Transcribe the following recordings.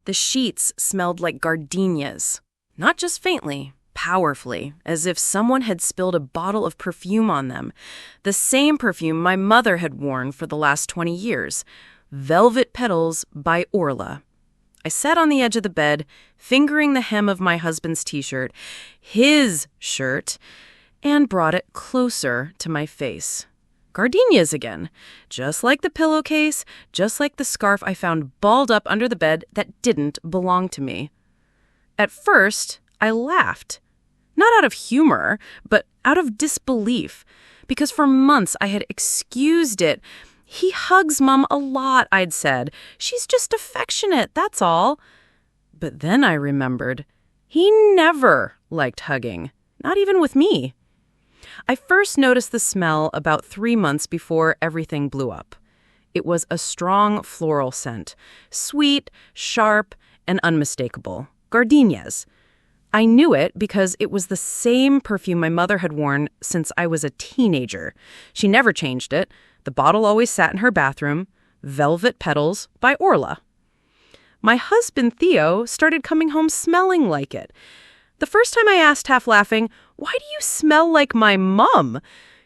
The sheets smelled like gardenias, not just faintly, powerfully, as if someone had spilled a bottle of perfume on them. The same perfume my mother had worn for the last 20 years, Velvet Petals by Orla. I sat on the edge of the bed, fingering the hem of my husband's t-shirt, his shirt, and brought it closer to my face. Gardenias again, just like the pillowcase, just like the scarf I found balled up under the bed that didn't belong to me. At first, I laughed. Not out of humor, but out of disbelief, because for months I had excused it. He hugs Mom a lot, I'd said. She's just affectionate, that's all. But then I remembered. He never liked hugging, not even with me. I first noticed the smell about 3 months before everything blew up. It was a strong floral scent, sweet, sharp, and unmistakable. Gardenias. I knew it because it was the same perfume my mother had worn since I was a teenager. She never changed it. The bottle always sat in her bathroom. Velvet Petals by Orla. My husband, Theo, started coming home smelling like it. The first time I asked, half laughing, "Why do you smell like my mom?"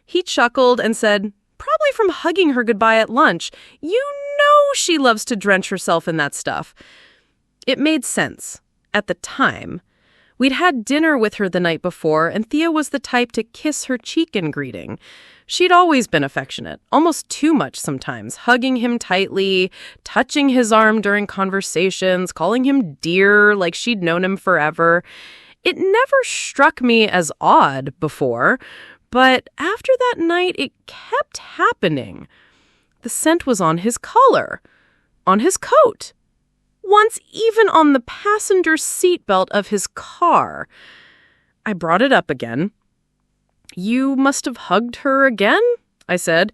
He chuckled and said, "Probably from hugging her goodbye at lunch. You know she loves to drench herself in that stuff." It made sense. At the time. We'd had dinner with her the night before, and Thea was the type to kiss her cheek in greeting. She'd always been affectionate, almost too much sometimes, hugging him tightly, touching his arm during conversations, calling him dear like she'd known him forever. It never struck me as odd before, but after that night, it kept happening. The scent was on his collar, on his coat, once even on the passenger seatbelt of his car. I brought it up again. "You must have hugged her again?" I said.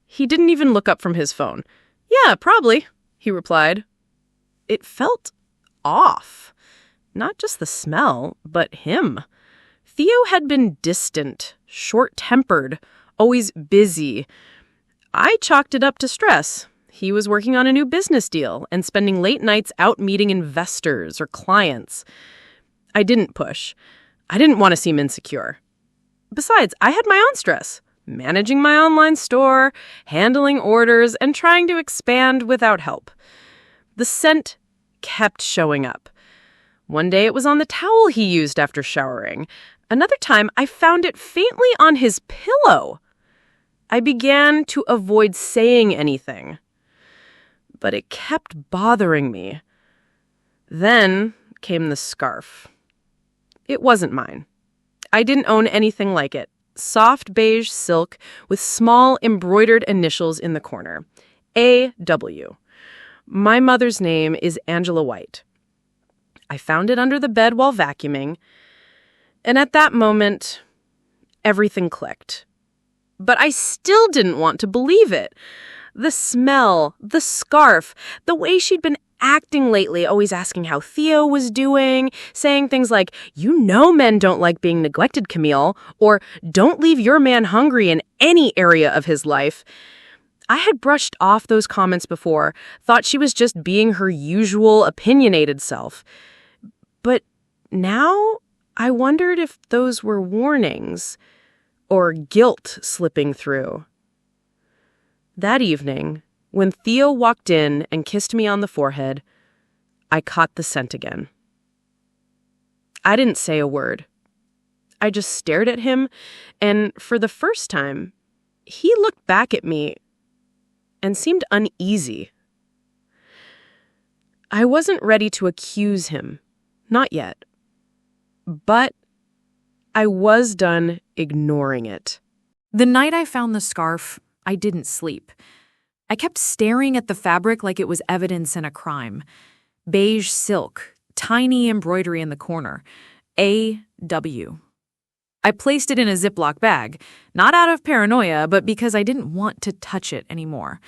He didn't even look up from his phone. "Yeah, probably," he replied. It felt off. Not just the smell, but him. Theo had been distant, short-tempered, always busy. I chalked it up to stress. He was working on a new business deal and spending late nights out meeting investors or clients. I didn't push. I didn't want to seem insecure. Besides, I had my own stress, managing my online store, handling orders, and trying to expand without help. The scent kept showing up. One day it was on the towel he used after showering. Another time I found it faintly on his pillow. I began to avoid saying anything, but it kept bothering me. Then came the scarf. It wasn't mine. I didn't own anything like it. Soft beige silk with small embroidered initials in the corner. A.W. My mother's name is Angela White. I found it under the bed while vacuuming, and at that moment, everything clicked. But I still didn't want to believe it. The smell, the scarf, the way she'd been acting lately, always asking how Theo was doing, saying things like, "You know men don't like being neglected, Camille," or "Don't leave your man hungry in any area of his life." I had brushed off those comments before, thought she was just being her usual opinionated self. But now I wondered if those were warnings or guilt slipping through. That evening, when Theo walked in and kissed me on the forehead, I caught the scent again. I didn't say a word. I just stared at him, and for the first time, he looked back at me and seemed uneasy. I wasn't ready to accuse him, not yet. But I was done ignoring it. The night I found the scarf, I didn't sleep. I kept staring at the fabric like it was evidence in a crime. Beige silk, tiny embroidery in the corner. A.W. I placed it in a Ziploc bag, not out of paranoia, but because I didn't want to touch it anymore.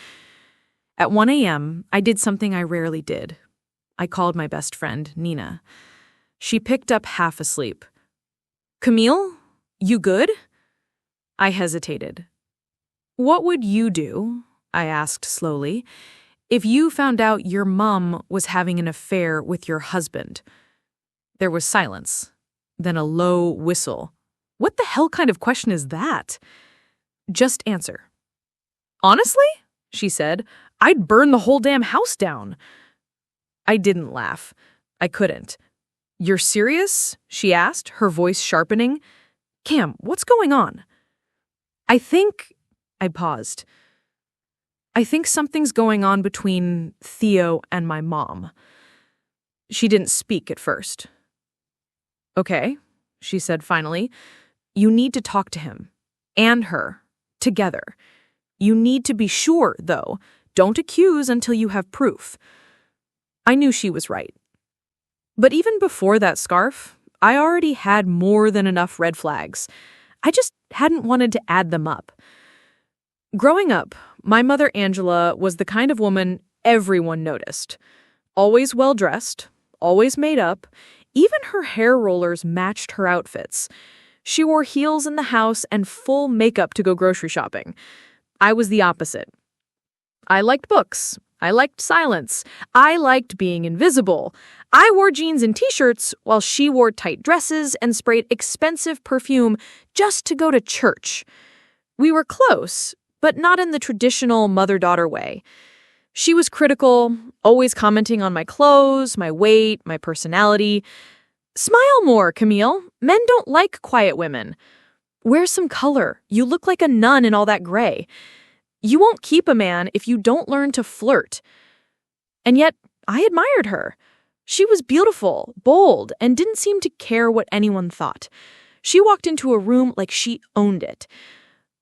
At 1 a.m., I did something I rarely did. I called my best friend, Nina. She picked up half asleep. "Camille, you good?" I hesitated. "What would you do?" I asked slowly. If you found out your mom was having an affair with your husband. There was silence, then a low whistle. What the hell kind of question is that? Just answer. Honestly, she said, I'd burn the whole damn house down. I didn't laugh. I couldn't. You're serious? She asked, her voice sharpening. Cam, what's going on? I paused. I think something's going on between Theo and my mom. She didn't speak at first. Okay, she said finally. You need to talk to him. And her. Together. You need to be sure, though. Don't accuse until you have proof. I knew she was right. But even before that scarf, I already had more than enough red flags. I just hadn't wanted to add them up. Growing up, my mother Angela was the kind of woman everyone noticed. Always well-dressed, always made up. Even her hair rollers matched her outfits. She wore heels in the house and full makeup to go grocery shopping. I was the opposite. I liked books. I liked silence. I liked being invisible. I wore jeans and t-shirts while she wore tight dresses and sprayed expensive perfume just to go to church. We were close, but not in the traditional mother-daughter way. She was critical, always commenting on my clothes, my weight, my personality. Smile more, Camille. Men don't like quiet women. Wear some color. You look like a nun in all that gray. You won't keep a man if you don't learn to flirt. And yet, I admired her. She was beautiful, bold, and didn't seem to care what anyone thought. She walked into a room like she owned it.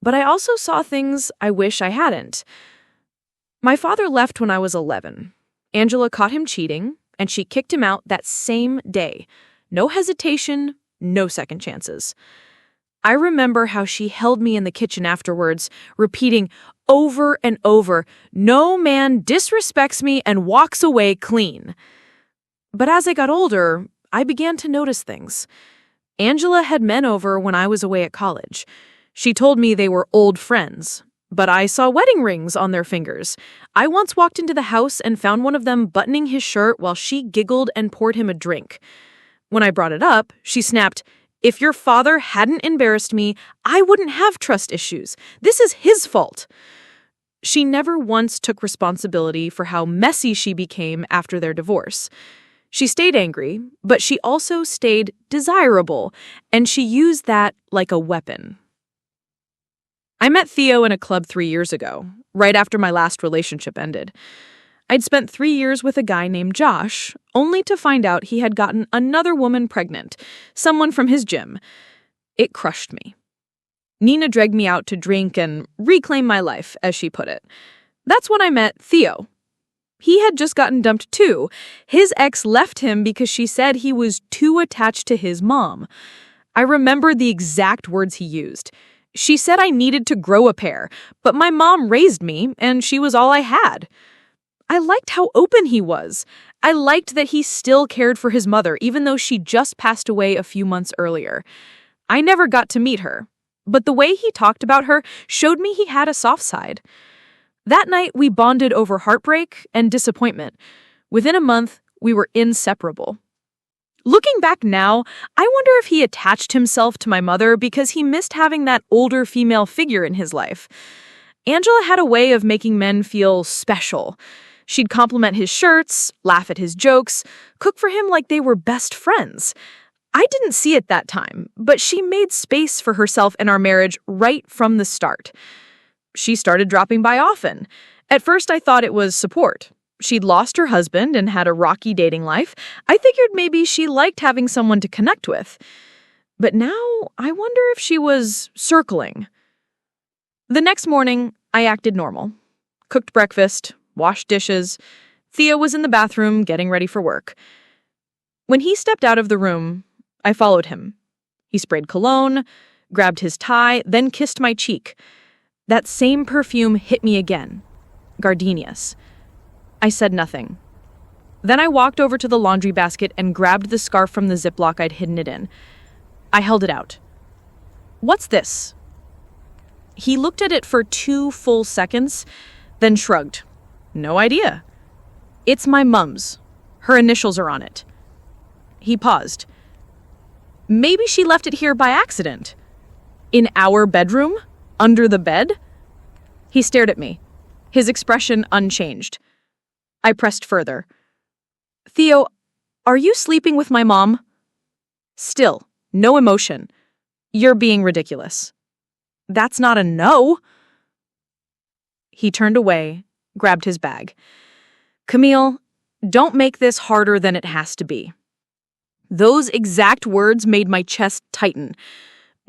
But I also saw things I wish I hadn't. My father left when I was 11. Angela caught him cheating, and she kicked him out that same day. No hesitation, no second chances. I remember how she held me in the kitchen afterwards, repeating over and over, "No man disrespects me and walks away clean." But as I got older, I began to notice things. Angela had men over when I was away at college. She told me they were old friends, but I saw wedding rings on their fingers. I once walked into the house and found one of them buttoning his shirt while she giggled and poured him a drink. When I brought it up, she snapped, "If your father hadn't embarrassed me, I wouldn't have trust issues. This is his fault." She never once took responsibility for how messy she became after their divorce. She stayed angry, but she also stayed desirable, and she used that like a weapon. I met Theo in a club 3 years ago, right after my last relationship ended. I'd spent 3 years with a guy named Josh, only to find out he had gotten another woman pregnant, someone from his gym. It crushed me. Nina dragged me out to drink and reclaim my life, as she put it. That's when I met Theo. He had just gotten dumped too. His ex left him because she said he was too attached to his mom. I remember the exact words he used. She said I needed to grow a pair, but my mom raised me, and she was all I had. I liked how open he was. I liked that he still cared for his mother, even though she just passed away a few months earlier. I never got to meet her, but the way he talked about her showed me he had a soft side. That night, we bonded over heartbreak and disappointment. Within a month, we were inseparable. Looking back now, I wonder if he attached himself to my mother because he missed having that older female figure in his life. Angela had a way of making men feel special. She'd compliment his shirts, laugh at his jokes, cook for him like they were best friends. I didn't see it that time, but she made space for herself in our marriage right from the start. She started dropping by often. At first, I thought it was support. She'd lost her husband and had a rocky dating life. I figured maybe she liked having someone to connect with. But now, I wonder if she was circling. The next morning, I acted normal. Cooked breakfast, washed dishes. Theo was in the bathroom getting ready for work. When he stepped out of the room, I followed him. He sprayed cologne, grabbed his tie, then kissed my cheek. That same perfume hit me again. Gardenias. I said nothing. Then I walked over to the laundry basket and grabbed the scarf from the Ziploc I'd hidden it in. I held it out. "What's this?" He looked at it for 2 full seconds, then shrugged. No idea. It's my mum's. Her initials are on it. He paused. Maybe she left it here by accident. In our bedroom? Under the bed? He stared at me, his expression unchanged. I pressed further. Theo, are you sleeping with my mom? Still, no emotion. You're being ridiculous. That's not a no. He turned away, grabbed his bag. Camille, don't make this harder than it has to be. Those exact words made my chest tighten.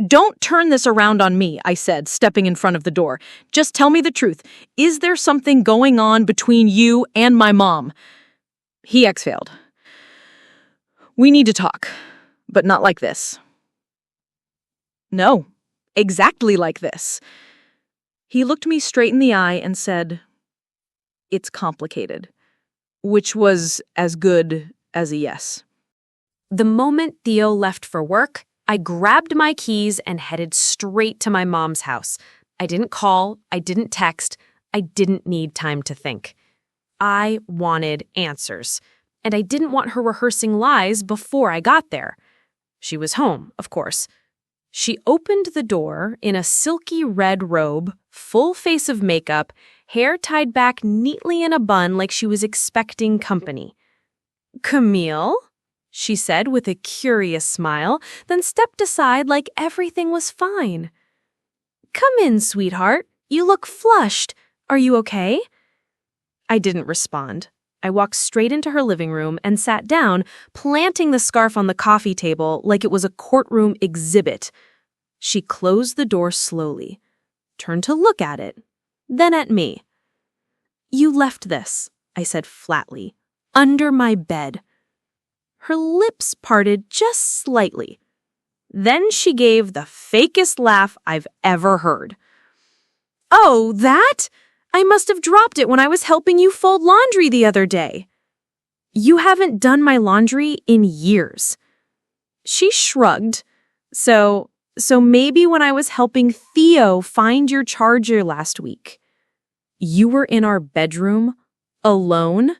Don't turn this around on me, I said, stepping in front of the door. Just tell me the truth. Is there something going on between you and my mom? He exhaled. We need to talk, but not like this. No, exactly like this. He looked me straight in the eye and said, It's complicated, which was as good as a yes. The moment Theo left for work, I grabbed my keys and headed straight to my mom's house. I didn't call, I didn't text, I didn't need time to think. I wanted answers, and I didn't want her rehearsing lies before I got there. She was home, of course. She opened the door in a silky red robe, full face of makeup, hair tied back neatly in a bun like she was expecting company. Camille? She said with a curious smile, then stepped aside like everything was fine. Come in, sweetheart. You look flushed. Are you okay? I didn't respond. I walked straight into her living room and sat down, planting the scarf on the coffee table like it was a courtroom exhibit. She closed the door slowly, turned to look at it, then at me. You left this, I said flatly, under my bed. Her lips parted just slightly. Then she gave the fakest laugh I've ever heard. Oh, that? I must have dropped it when I was helping you fold laundry the other day. You haven't done my laundry in years. She shrugged. So maybe when I was helping Theo find your charger last week. You were in our bedroom, alone?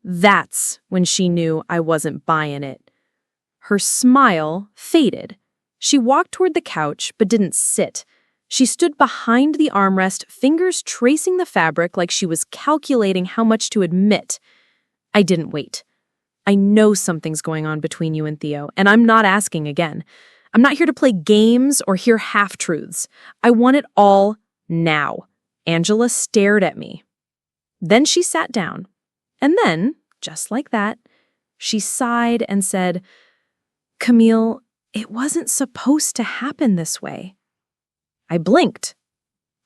That's when she knew I wasn't buying it. Her smile faded. She walked toward the couch, but didn't sit. She stood behind the armrest, fingers tracing the fabric like she was calculating how much to admit. I didn't wait. I know something's going on between you and Theo, and I'm not asking again. I'm not here to play games or hear half-truths. I want it all now. Angela stared at me. Then she sat down. And then, just like that, she sighed and said, Camille, it wasn't supposed to happen this way. I blinked.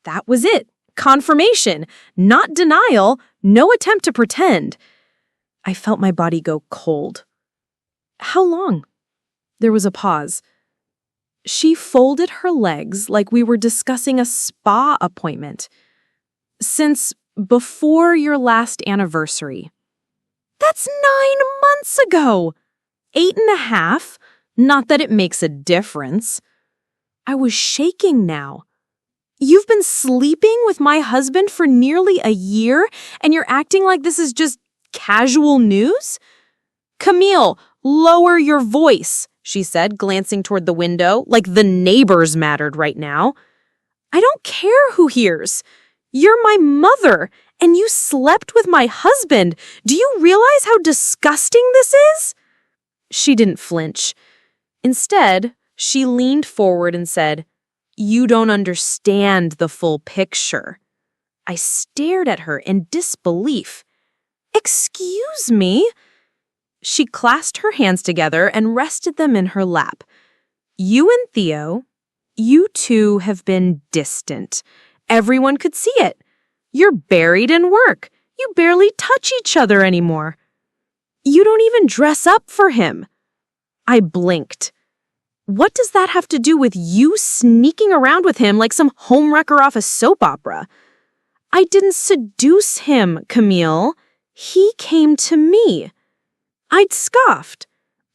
That was it. Confirmation, not denial, no attempt to pretend. I felt my body go cold. How long? There was a pause. She folded her legs like we were discussing a spa appointment. Since before your last anniversary. That's 9 months ago. 8.5. Not that it makes a difference. I was shaking now. You've been sleeping with my husband for nearly a year, and you're acting like this is just casual news? Camille, lower your voice, she said, glancing toward the window, like the neighbors mattered right now. I don't care who hears. You're my mother, and you slept with my husband. Do you realize how disgusting this is? She didn't flinch. Instead, she leaned forward and said, You don't understand the full picture. I stared at her in disbelief. Excuse me? She clasped her hands together and rested them in her lap. You and Theo, you two have been distant. Everyone could see it. You're buried in work. You barely touch each other anymore. You don't even dress up for him. I blinked. What does that have to do with you sneaking around with him like some homewrecker off a soap opera? I didn't seduce him, Camille. He came to me. I'd scoffed.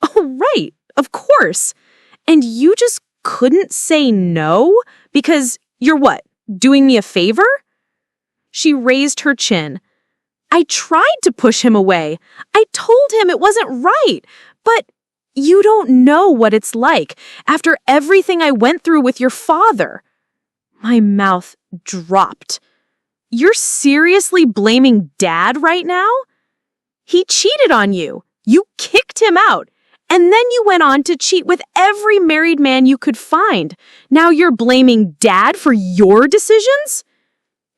Oh, right, of course. And you just couldn't say no because you're what, doing me a favor? She raised her chin. I tried to push him away. I told him it wasn't right. But you don't know what it's like after everything I went through with your father. My mouth dropped. You're seriously blaming Dad right now? He cheated on you. You kicked him out. And then you went on to cheat with every married man you could find. Now you're blaming Dad for your decisions?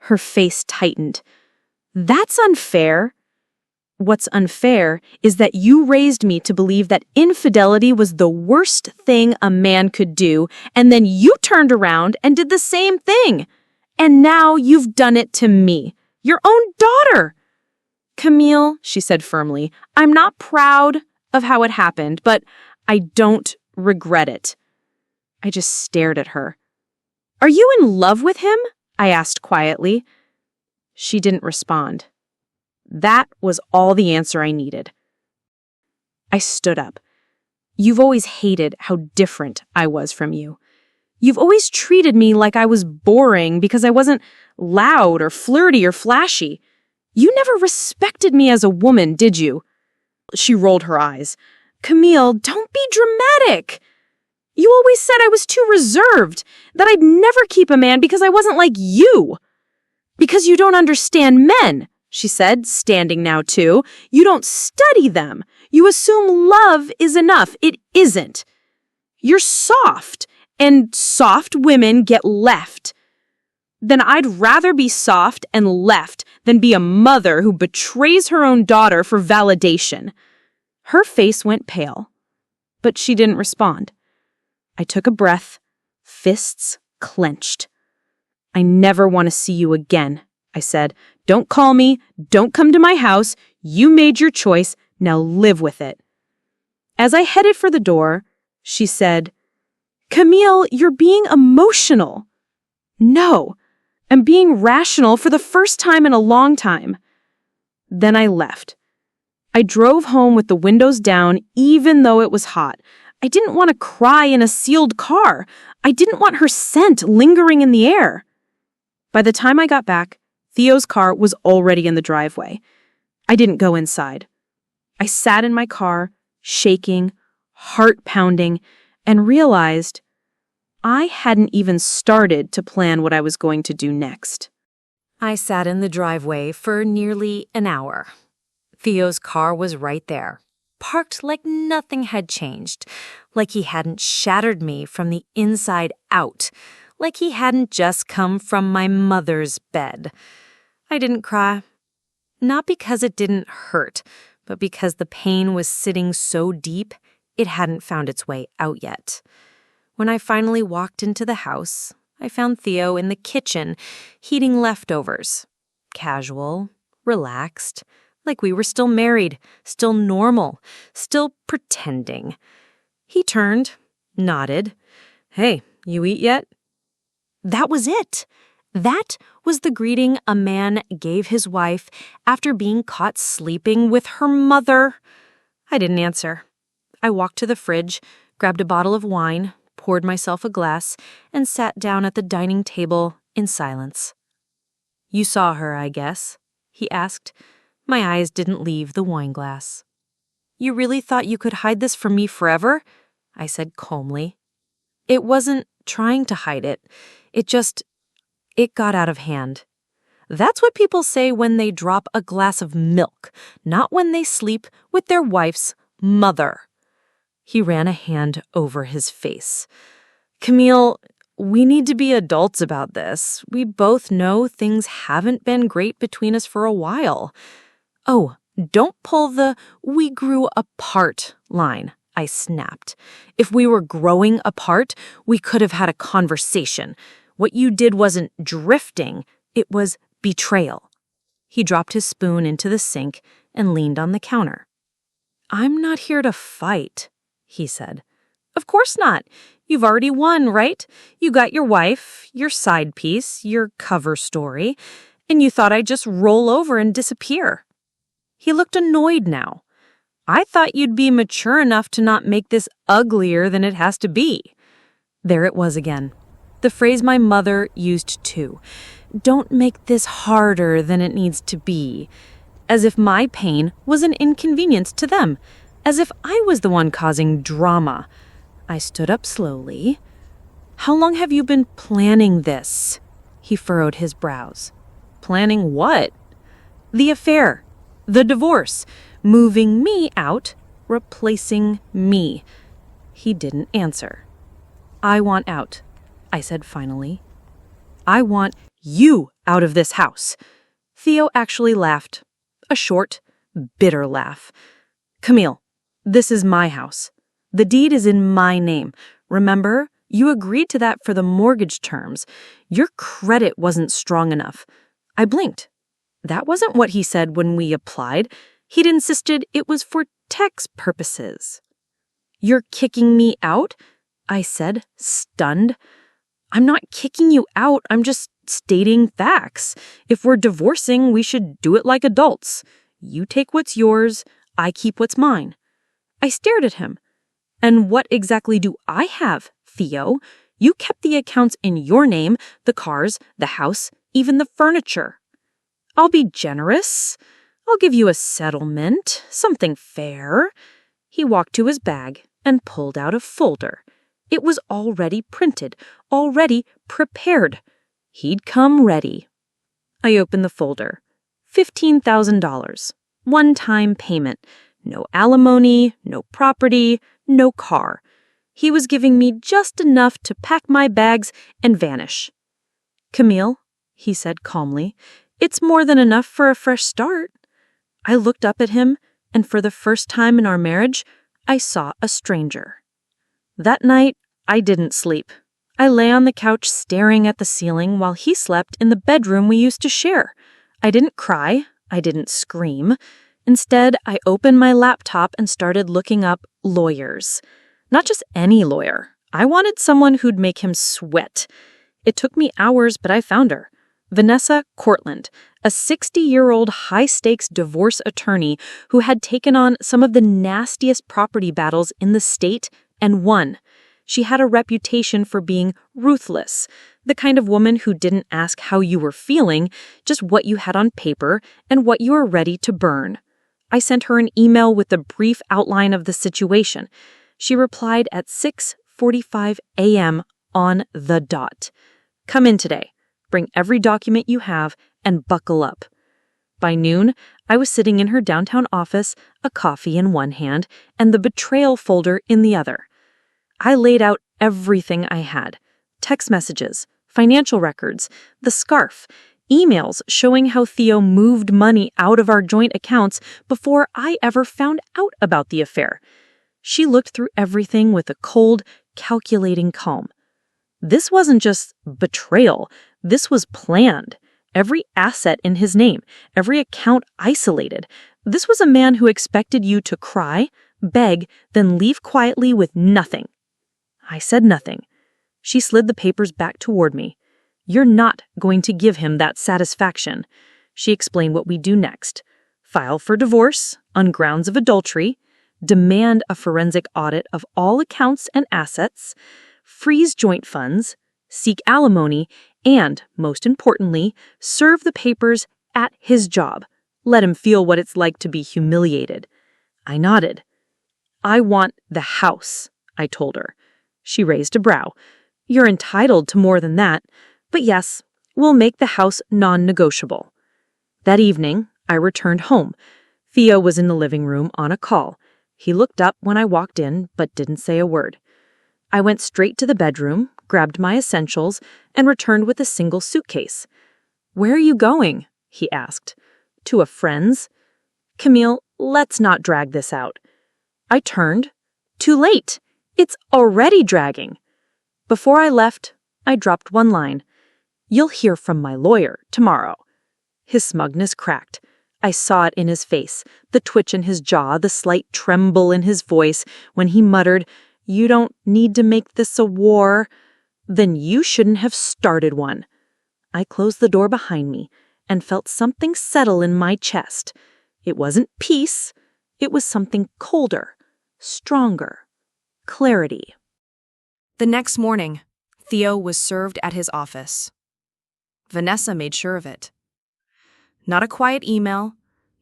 Her face tightened. That's unfair. What's unfair is that you raised me to believe that infidelity was the worst thing a man could do, and then you turned around and did the same thing. And now you've done it to me, your own daughter. Camille, she said firmly, I'm not proud of how it happened, but I don't regret it. I just stared at her. Are you in love with him? I asked quietly. She didn't respond. That was all the answer I needed. I stood up. You've always hated how different I was from you. You've always treated me like I was boring because I wasn't loud or flirty or flashy. You never respected me as a woman, did you? She rolled her eyes. Camille, don't be dramatic. You always said I was too reserved, that I'd never keep a man because I wasn't like you. Because you don't understand men, she said, standing now too. You don't study them. You assume love is enough. It isn't. You're soft, and soft women get left. Then I'd rather be soft and left than be a mother who betrays her own daughter for validation. Her face went pale, but she didn't respond. I took a breath, fists clenched. I never want to see you again, I said. Don't call me, don't come to my house. You made your choice, now live with it. As I headed for the door, she said, Camille, you're being emotional. No, I'm being rational for the first time in a long time. Then I left. I drove home with the windows down even though it was hot. I didn't want to cry in a sealed car. I didn't want her scent lingering in the air. By the time I got back, Theo's car was already in the driveway. I didn't go inside. I sat in my car, shaking, heart pounding, and realized I hadn't even started to plan what I was going to do next. I sat in the driveway for nearly an hour. Theo's car was right there, parked like nothing had changed, like he hadn't shattered me from the inside out, like he hadn't just come from my mother's bed. I didn't cry. Not because it didn't hurt, but because the pain was sitting so deep, it hadn't found its way out yet. When I finally walked into the house, I found Theo in the kitchen, heating leftovers. Casual, relaxed, like we were still married, still normal, still pretending. He turned, nodded. Hey, you eat yet? That was it. That was the greeting a man gave his wife after being caught sleeping with her mother. I didn't answer. I walked to the fridge, grabbed a bottle of wine, poured myself a glass, and sat down at the dining table in silence. You saw her, I guess, he asked. My eyes didn't leave the wine glass. You really thought you could hide this from me forever? I said calmly. It wasn't trying to hide it. It got out of hand. That's what people say when they drop a glass of milk, not when they sleep with their wife's mother. He ran a hand over his face. Camille, we need to be adults about this. We both know things haven't been great between us for a while. Oh, don't pull the "we grew apart" line, I snapped. If we were growing apart, we could have had a conversation. What you did wasn't drifting, it was betrayal. He dropped his spoon into the sink and leaned on the counter. I'm not here to fight, he said. Of course not. You've already won, right? You got your wife, your side piece, your cover story, and you thought I'd just roll over and disappear. He looked annoyed now. I thought you'd be mature enough to not make this uglier than it has to be. There it was again. The phrase my mother used too. Don't make this harder than it needs to be. as if my pain was an inconvenience to them, as if I was the one causing drama. I stood up slowly. "How long have you been planning this?" He furrowed his brows. "Planning what?" "The affair. The divorce. Moving me out. Replacing me." He didn't answer. "I want out," I said finally. "I want you out of this house." Theo actually laughed. A short, bitter laugh. "Camille, this is my house. The deed is in my name. Remember, you agreed to that for the mortgage terms. Your credit wasn't strong enough." I blinked. That wasn't what he said when we applied. He'd insisted it was for tax purposes. "You're kicking me out?" I said, stunned. "I'm not kicking you out. I'm just stating facts. If we're divorcing, we should do it like adults. You take what's yours, I keep what's mine." I stared at him. "And what exactly do I have, Theo? You kept the accounts in your name, the cars, the house, even the furniture." "I'll be generous. I'll give you a settlement, something fair." He walked to his bag and pulled out a folder. It was already printed, already prepared. He'd come ready. I opened the folder. $15,000. One-time payment. No alimony, no property, no car. He was giving me just enough to pack my bags and vanish. "Camille," he said calmly, "it's more than enough for a fresh start." I looked up at him, and for the first time in our marriage, I saw a stranger. That night, I didn't sleep. I lay on the couch staring at the ceiling while he slept in the bedroom we used to share. I didn't cry. I didn't scream. Instead, I opened my laptop and started looking up lawyers. Not just any lawyer. I wanted someone who'd make him sweat. It took me hours, but I found her. Vanessa Cortland, a 60-year-old high-stakes divorce attorney who had taken on some of the nastiest property battles in the state and won. She had a reputation for being ruthless, the kind of woman who didn't ask how you were feeling, just what you had on paper and what you were ready to burn. I sent her an email with a brief outline of the situation. She replied at 6:45 a.m. on the dot. "Come in today. Bring every document you have and buckle up." By noon, I was sitting in her downtown office, a coffee in one hand and the betrayal folder in the other. I laid out everything I had. Text messages, financial records, the scarf, emails showing how Theo moved money out of our joint accounts before I ever found out about the affair. She looked through everything with a cold, calculating calm. This wasn't just betrayal. This was planned. Every asset in his name, every account isolated. This was a man who expected you to cry, beg, then leave quietly with nothing. I said nothing. She slid the papers back toward me. "You're not going to give him that satisfaction." She explained what we do next. File for divorce on grounds of adultery, demand a forensic audit of all accounts and assets, freeze joint funds, seek alimony, and, most importantly, serve the papers at his job. Let him feel what it's like to be humiliated. I nodded. "I want the house," I told her. She raised a brow. "You're entitled to more than that. But yes, we'll make the house non-negotiable." That evening, I returned home. Theo was in the living room on a call. He looked up when I walked in, but didn't say a word. I went straight to the bedroom, grabbed my essentials, and returned with a single suitcase. "Where are you going?" he asked. "To a friend's." "Camille, let's not drag this out." I turned. Too late. It's already dragging. Before I left, I dropped one line. "You'll hear from my lawyer tomorrow." His smugness cracked. I saw it in his face, the twitch in his jaw, the slight tremble in his voice when he muttered, "You don't need to make this a war." "Then you shouldn't have started one." I closed the door behind me and felt something settle in my chest. It wasn't peace. It was something colder, stronger. Clarity. The next morning, Theo was served at his office. Vanessa made sure of it. Not a quiet email,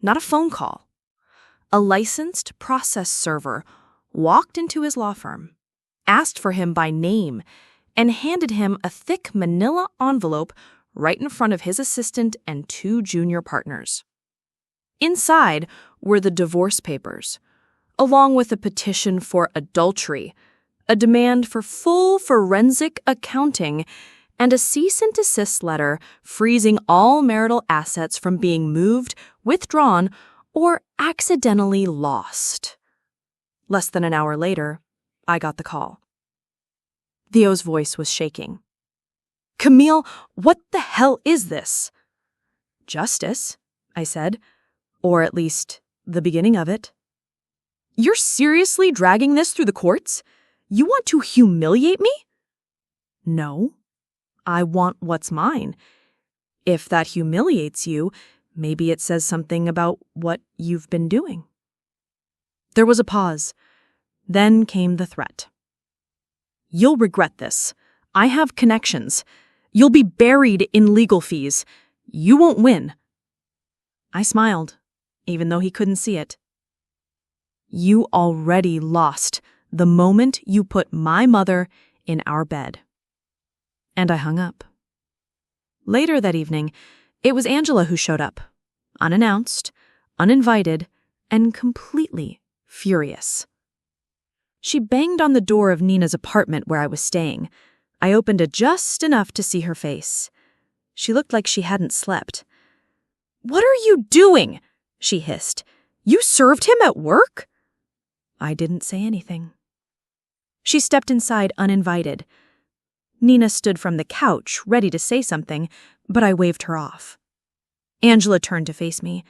not a phone call. A licensed process server walked into his law firm, asked for him by name, and handed him a thick manila envelope right in front of his assistant and 2 junior partners. Inside were the divorce papers, along with a petition for adultery, a demand for full forensic accounting, and a cease and desist letter freezing all marital assets from being moved, withdrawn, or accidentally lost. Less than an hour later, I got the call. Theo's voice was shaking. "Camille, what the hell is this?" "Justice," I said, "or at least the beginning of it." "You're seriously dragging this through the courts? You want to humiliate me?" "No, I want what's mine. If that humiliates you, maybe it says something about what you've been doing." There was a pause. Then came the threat. "You'll regret this. I have connections. You'll be buried in legal fees. You won't win." I smiled, even though he couldn't see it. "You already lost the moment you put my mother in our bed." And I hung up. Later that evening, it was Angela who showed up, unannounced, uninvited, and completely furious. She banged on the door of Nina's apartment where I was staying. I opened it just enough to see her face. She looked like she hadn't slept. "What are you doing?" she hissed. "You served him at work?" I didn't say anything. She stepped inside uninvited. Nina stood from the couch, ready to say something, but I waved her off. Angela turned to face me.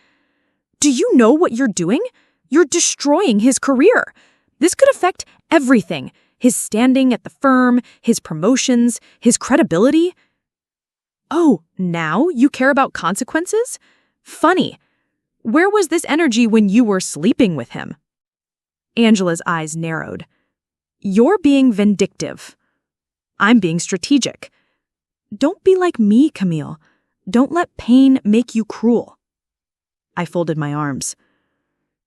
"Do you know what you're doing? You're destroying his career. This could affect everything: his standing at the firm, his promotions, his credibility." "Oh, now you care about consequences? Funny. Where was this energy when you were sleeping with him?" Angela's eyes narrowed. "You're being vindictive. I'm being strategic. Don't be like me, Camille. Don't let pain make you cruel." I folded my arms.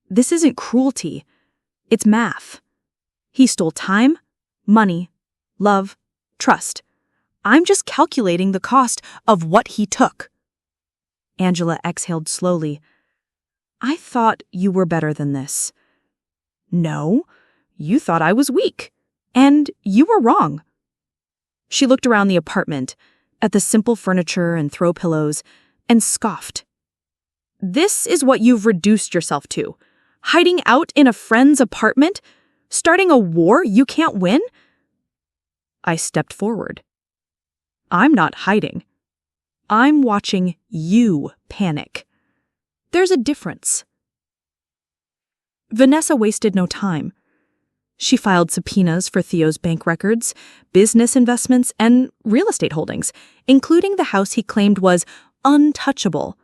"This isn't cruelty. It's math. He stole time, money, love, trust. I'm just calculating the cost of what he took." Angela exhaled slowly. "I thought you were better than this." "No, you thought I was weak. And you were wrong." She looked around the apartment, at the simple furniture and throw pillows, and scoffed. "This is what you've reduced yourself to? Hiding out in a friend's apartment? Starting a war you can't win?" I stepped forward. "I'm not hiding. I'm watching you panic. There's a difference." Vanessa wasted no time. She filed subpoenas for Theo's bank records, business investments, and real estate holdings, including the house he claimed was untouchable.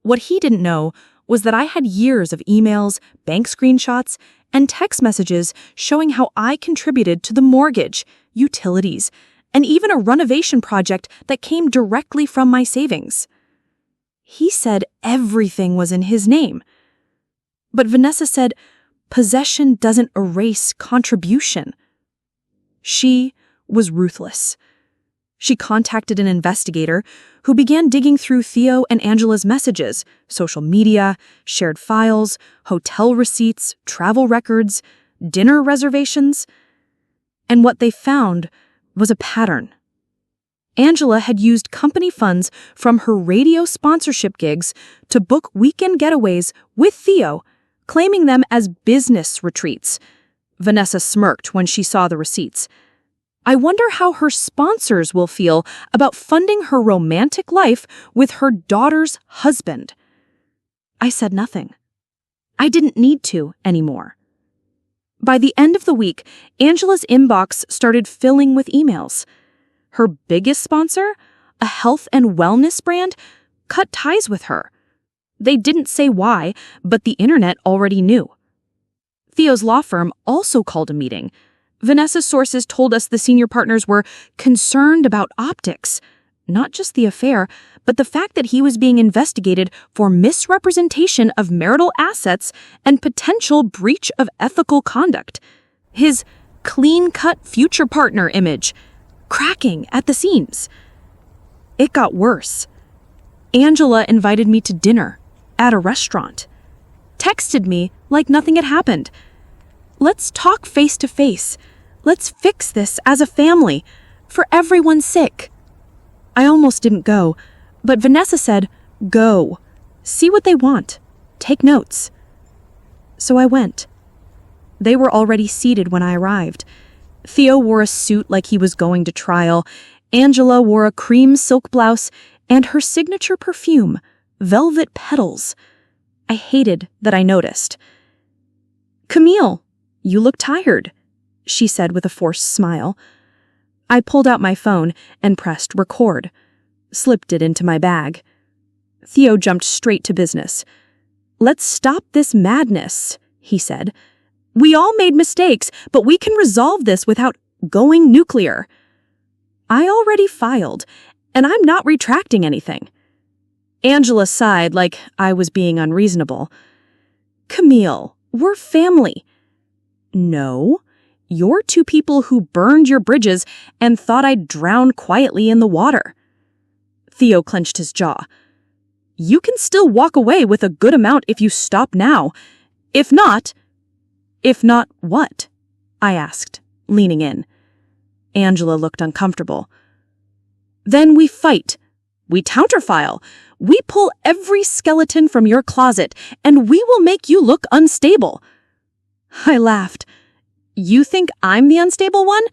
What he didn't know was that I had years of emails, bank screenshots, and text messages showing how I contributed to the mortgage, utilities, and even a renovation project that came directly from my savings. He said everything was in his name. But Vanessa said possession doesn't erase contribution. She was ruthless. She contacted an investigator who began digging through Theo and Angela's messages, social media, shared files, hotel receipts, travel records, dinner reservations. And what they found was a pattern. Angela had used company funds from her radio sponsorship gigs to book weekend getaways with Theo, claiming them as business retreats. Vanessa smirked when she saw the receipts. I wonder how her sponsors will feel about funding her romantic life with her daughter's husband. I said nothing. I didn't need to anymore. By the end of the week, Angela's inbox started filling with emails. Her biggest sponsor, a health and wellness brand, cut ties with her. They didn't say why, but the internet already knew. Theo's law firm also called a meeting. Vanessa's sources told us the senior partners were concerned about optics, not just the affair, but the fact that he was being investigated for misrepresentation of marital assets and potential breach of ethical conduct. His clean-cut future partner image, cracking at the seams. It got worse. Angela invited me to dinner at a restaurant. Texted me like nothing had happened. Let's talk face to face. Let's fix this as a family, for everyone's sake. I almost didn't go, but Vanessa said, go. See what they want. Take notes. So I went. They were already seated when I arrived. Theo wore a suit like he was going to trial. Angela wore a cream silk blouse and her signature perfume, Velvet Petals. I hated that I noticed. "Camille, you look tired," she said with a forced smile. I pulled out my phone and pressed record, slipped it into my bag. Theo jumped straight to business. "Let's stop this madness," he said. "We all made mistakes, but we can resolve this without going nuclear." I already filed, and I'm not retracting anything. Angela sighed like I was being unreasonable. "Camille, we're family." "No, you're two people who burned your bridges and thought I'd drown quietly in the water." Theo clenched his jaw. "You can still walk away with a good amount if you stop now. If not..." "If not what?" I asked, leaning in. Angela looked uncomfortable. "Then we fight. We counterfile. We pull every skeleton from your closet, and we will make you look unstable." I laughed. "You think I'm the unstable one?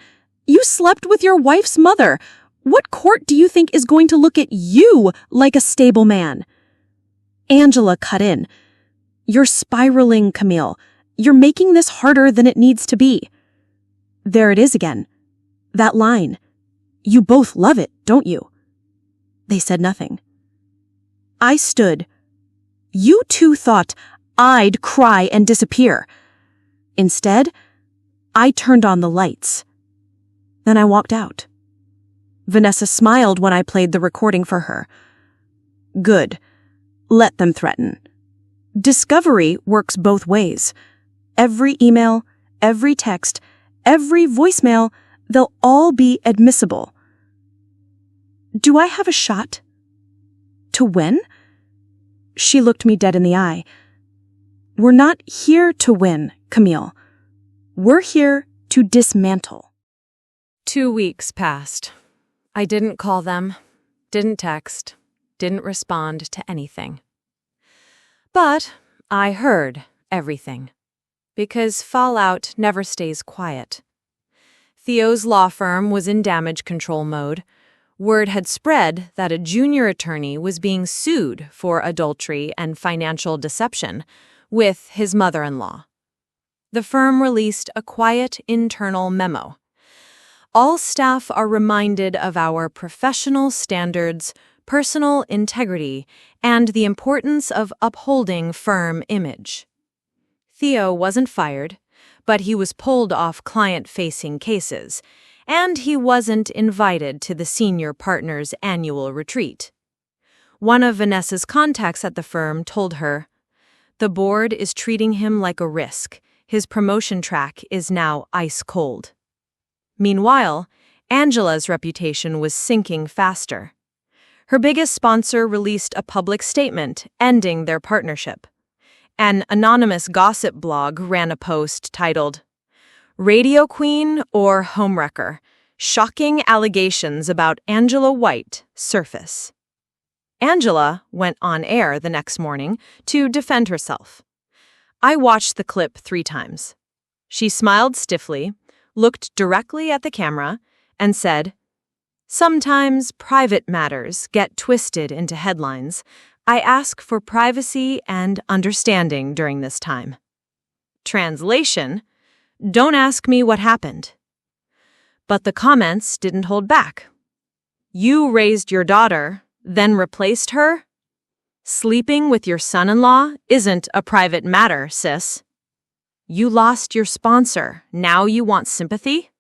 You slept with your wife's mother. What court do you think is going to look at you like a stable man?" Angela cut in. "You're spiraling, Camille. You're making this harder than it needs to be." There it is again. That line. "You both love it, don't you?" They said nothing. I stood. "You two thought I'd cry and disappear. Instead, I turned on the lights. Then I walked out." Vanessa smiled when I played the recording for her. "Good. Let them threaten. Discovery works both ways. Every email, every text, every voicemail, they'll all be admissible." "Do I have a shot? To win?" She looked me dead in the eye. "We're not here to win, Camille. We're here to dismantle." 2 weeks passed. I didn't call them, didn't text, didn't respond to anything. But I heard everything, because fallout never stays quiet. Theo's law firm was in damage control mode. Word had spread that a junior attorney was being sued for adultery and financial deception with his mother-in-law. The firm released a quiet internal memo. "All staff are reminded of our professional standards, personal integrity, and the importance of upholding firm image." Theo wasn't fired, but he was pulled off client-facing cases, and he wasn't invited to the senior partner's annual retreat. One of Vanessa's contacts at the firm told her, "The board is treating him like a risk. His promotion track is now ice cold." Meanwhile, Angela's reputation was sinking faster. Her biggest sponsor released a public statement ending their partnership. An anonymous gossip blog ran a post titled, "Radio Queen or Homewrecker? Shocking allegations about Angela White surface." Angela went on air the next morning to defend herself. I watched the clip 3 times. She smiled stiffly, looked directly at the camera, and said, "Sometimes private matters get twisted into headlines. I ask for privacy and understanding during this time." Translation: "Don't ask me what happened." But the comments didn't hold back. "You raised your daughter, then replaced her? Sleeping with your son-in-law isn't a private matter, sis. You lost your sponsor, now you want sympathy?"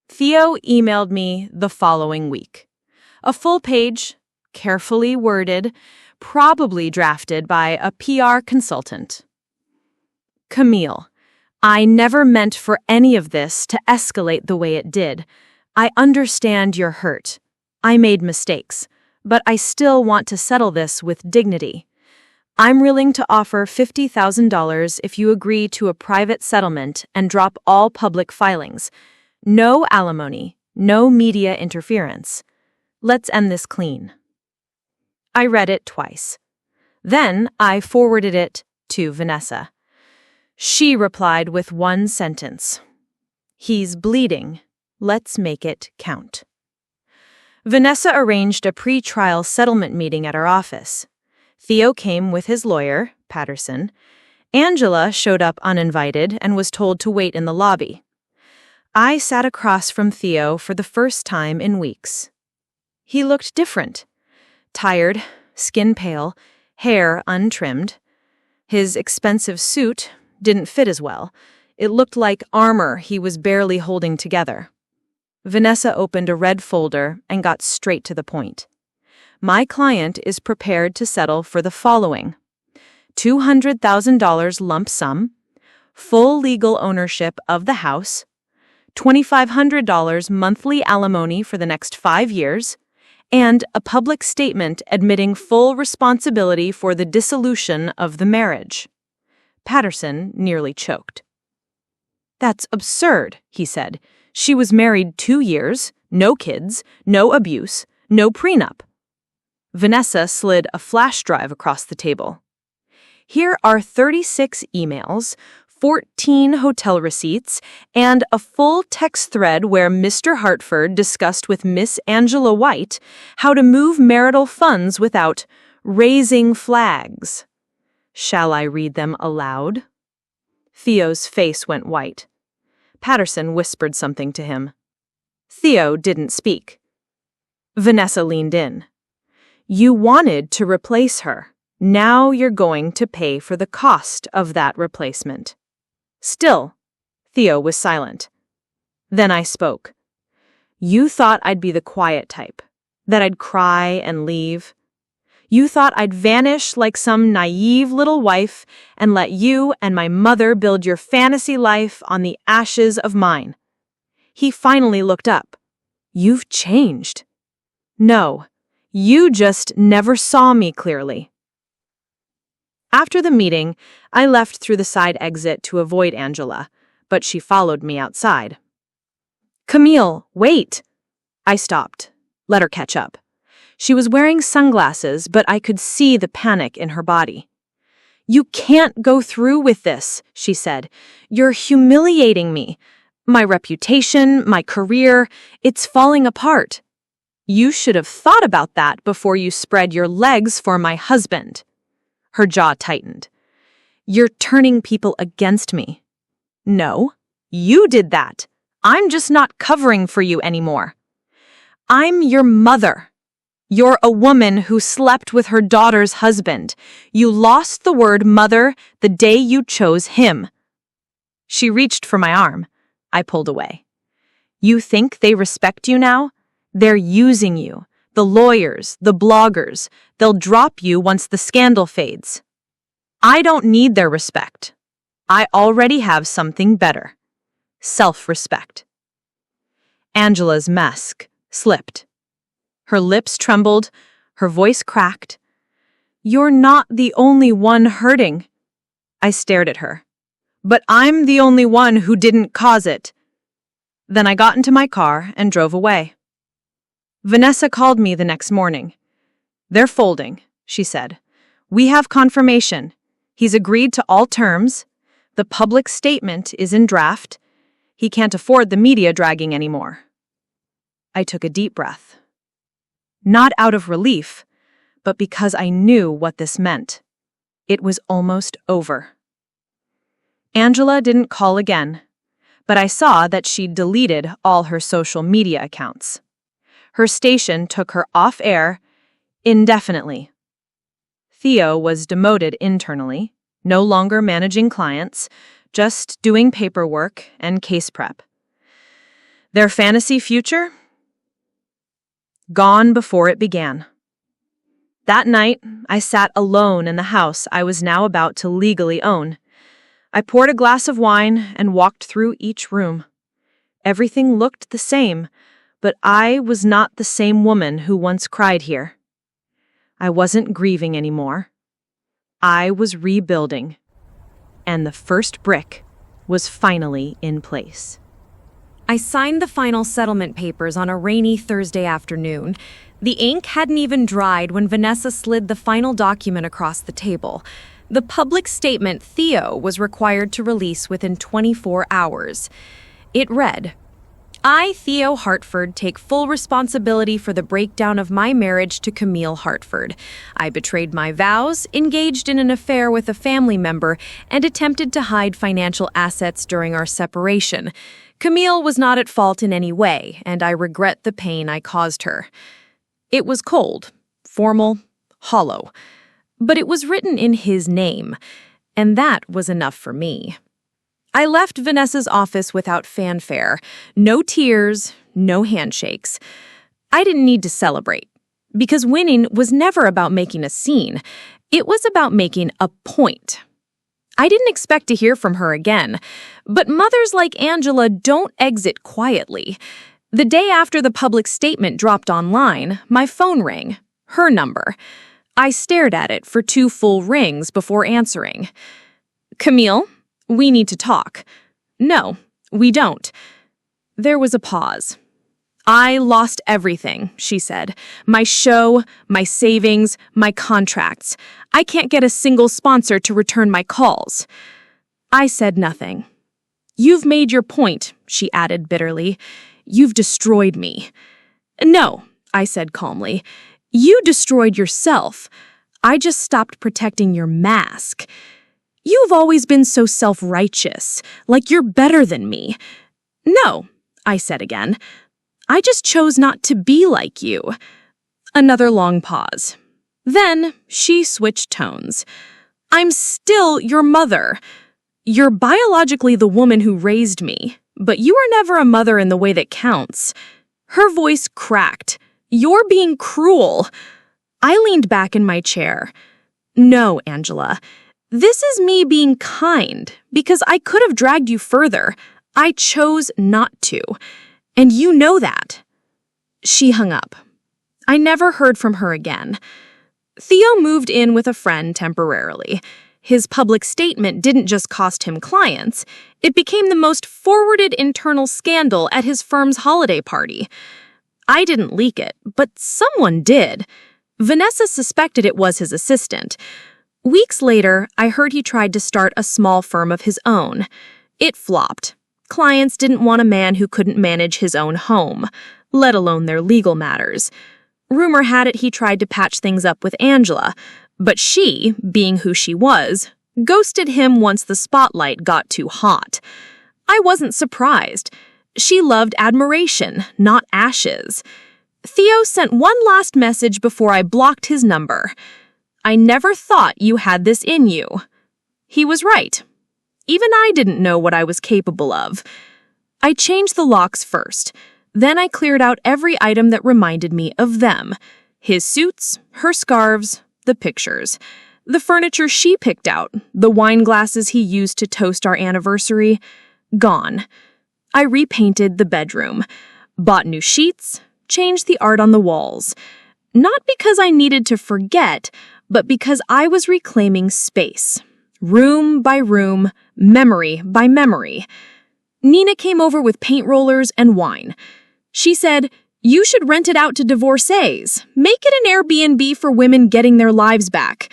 Theo emailed me the following week. A full page, carefully worded, probably drafted by a PR consultant. Camille, I never meant for any of this to escalate the way it did. I understand you're hurt. I made mistakes, but I still want to settle this with dignity. I'm willing to offer $50,000 if you agree to a private settlement and drop all public filings. No alimony, no media interference. Let's end this clean. I read it twice. Then I forwarded it to Vanessa. She replied with one sentence. He's bleeding. Let's make it count. Vanessa arranged a pre-trial settlement meeting at our office. Theo came with his lawyer, Patterson. Angela showed up uninvited and was told to wait in the lobby. I sat across from Theo for the first time in weeks. He looked different. Tired, skin pale, hair untrimmed. His expensive suit didn't fit as well. It looked like armor he was barely holding together. Vanessa opened a red folder and got straight to the point. My client is prepared to settle for the following: $200,000 lump sum, full legal ownership of the house, $2,500 monthly alimony for the next 5 years, and a public statement admitting full responsibility for the dissolution of the marriage. Patterson nearly choked. That's absurd, he said. She was married 2 years, no kids, no abuse, no prenup. Vanessa slid a flash drive across the table. Here are 36 emails, 14 hotel receipts, and a full text thread where Mr. Hartford discussed with Miss Angela White how to move marital funds without raising flags. Shall I read them aloud? Theo's face went white. Patterson whispered something to him. Theo didn't speak. Vanessa leaned in. You wanted to replace her. Now you're going to pay for the cost of that replacement. Still, Theo was silent. Then I spoke. You thought I'd be the quiet type, that I'd cry and leave. You thought I'd vanish like some naive little wife and let you and my mother build your fantasy life on the ashes of mine. He finally looked up. You've changed. No, you just never saw me clearly. After the meeting, I left through the side exit to avoid Angela, but she followed me outside. Camille, wait! I stopped, let her catch up. She was wearing sunglasses, but I could see the panic in her body. You can't go through with this, she said. You're humiliating me. My reputation, my career, it's falling apart. You should have thought about that before you spread your legs for my husband. Her jaw tightened. You're turning people against me. No, you did that. I'm just not covering for you anymore. I'm your mother. You're a woman who slept with her daughter's husband. You lost the word mother the day you chose him. She reached for my arm. I pulled away. You think they respect you now? They're using you. The lawyers, the bloggers, they'll drop you once the scandal fades. I don't need their respect. I already have something better. Self-respect. Angela's mask slipped. Her lips trembled, her voice cracked. You're not the only one hurting. I stared at her. But I'm the only one who didn't cause it. Then I got into my car and drove away. Vanessa called me the next morning. They're folding, she said. We have confirmation. He's agreed to all terms. The public statement is in draft. He can't afford the media dragging anymore. I took a deep breath. Not out of relief, but because I knew what this meant. It was almost over. Angela didn't call again, but I saw that she'd deleted all her social media accounts. Her station took her off air indefinitely. Theo was demoted internally, no longer managing clients, just doing paperwork and case prep. Their fantasy future? gone before it began. That night, I sat alone in the house I was now about to legally own. I poured a glass of wine and walked through each room. Everything looked the same, but I was not the same woman who once cried here. I wasn't grieving anymore. I was rebuilding. And the first brick was finally in place. I signed the final settlement papers on a rainy Thursday afternoon. The ink hadn't even dried when Vanessa slid the final document across the table. The public statement Theo was required to release within 24 hours. It read, "I, Theo Hartford, take full responsibility for the breakdown of my marriage to Camille Hartford. I betrayed my vows, engaged in an affair with a family member, and attempted to hide financial assets during our separation. Camille was not at fault in any way, and I regret the pain I caused her." It was cold, formal, hollow, but it was written in his name, and that was enough for me. I left Vanessa's office without fanfare. No tears, no handshakes. I didn't need to celebrate, because winning was never about making a scene. It was about making a point. I didn't expect to hear from her again, but mothers like Angela don't exit quietly. The day after the public statement dropped online, my phone rang, her number. I stared at it for 2 full rings before answering. "Camille? We need to talk." "No, we don't." There was a pause. "I lost everything," she said. "My show, my savings, my contracts. I can't get a single sponsor to return my calls." I said nothing. "You've made your point," she added bitterly. "You've destroyed me." "No," I said calmly. "You destroyed yourself. I just stopped protecting your mask. You've always been so self-righteous, like you're better than me." "No," I said again. "I just chose not to be like you." Another long pause. Then she switched tones. "I'm still your mother. You're biologically the woman who raised me, but you were never a mother in the way that counts." Her voice cracked. "You're being cruel." I leaned back in my chair. "No, Angela. This is me being kind, because I could have dragged you further. I chose not to. And you know that." She hung up. I never heard from her again. Theo moved in with a friend temporarily. His public statement didn't just cost him clients, it became the most forwarded internal scandal at his firm's holiday party. I didn't leak it, but someone did. Vanessa suspected it was his assistant. Weeks later, I heard he tried to start a small firm of his own. It flopped. Clients didn't want a man who couldn't manage his own home, let alone their legal matters. Rumor had it he tried to patch things up with Angela, but she, being who she was, ghosted him once the spotlight got too hot. I wasn't surprised. She loved admiration, not ashes. Theo sent one last message before I blocked his number. "I never thought you had this in you." He was right. Even I didn't know what I was capable of. I changed the locks first. Then I cleared out every item that reminded me of them. His suits, her scarves, the pictures. The furniture she picked out, the wine glasses he used to toast our anniversary. Gone. I repainted the bedroom. Bought new sheets, changed the art on the walls. Not because I needed to forget, but because I was reclaiming space. Room by room, memory by memory. Nina came over with paint rollers and wine. She said, "You should rent it out to divorcees. Make it an Airbnb for women getting their lives back."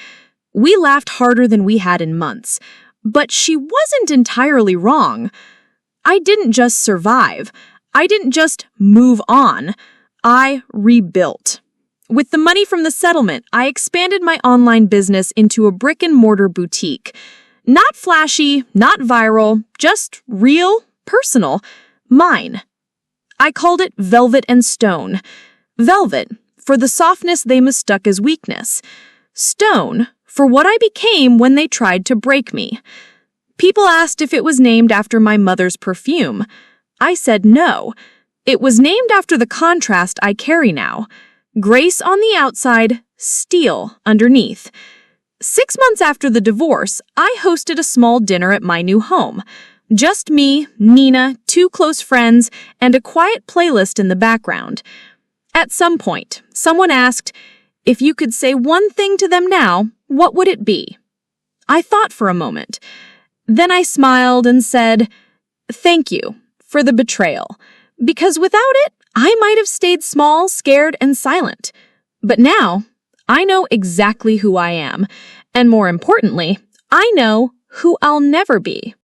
We laughed harder than we had in months, but she wasn't entirely wrong. I didn't just survive. I didn't just move on. I rebuilt. With the money from the settlement, I expanded my online business into a brick-and-mortar boutique. Not flashy, not viral, just real, personal, mine. I called it Velvet and Stone. Velvet, for the softness they mistook as weakness. Stone, for what I became when they tried to break me. People asked if it was named after my mother's perfume. I said no. It was named after the contrast I carry now. Grace on the outside, steel underneath. 6 months after the divorce, I hosted a small dinner at my new home. Just me, Nina, 2 close friends, and a quiet playlist in the background. At some point, someone asked, if you could say one thing to them now, what would it be? I thought for a moment. Then I smiled and said, thank you for the betrayal, because without it, I might have stayed small, scared, and silent. But now, I know exactly who I am, and more importantly, I know who I'll never be.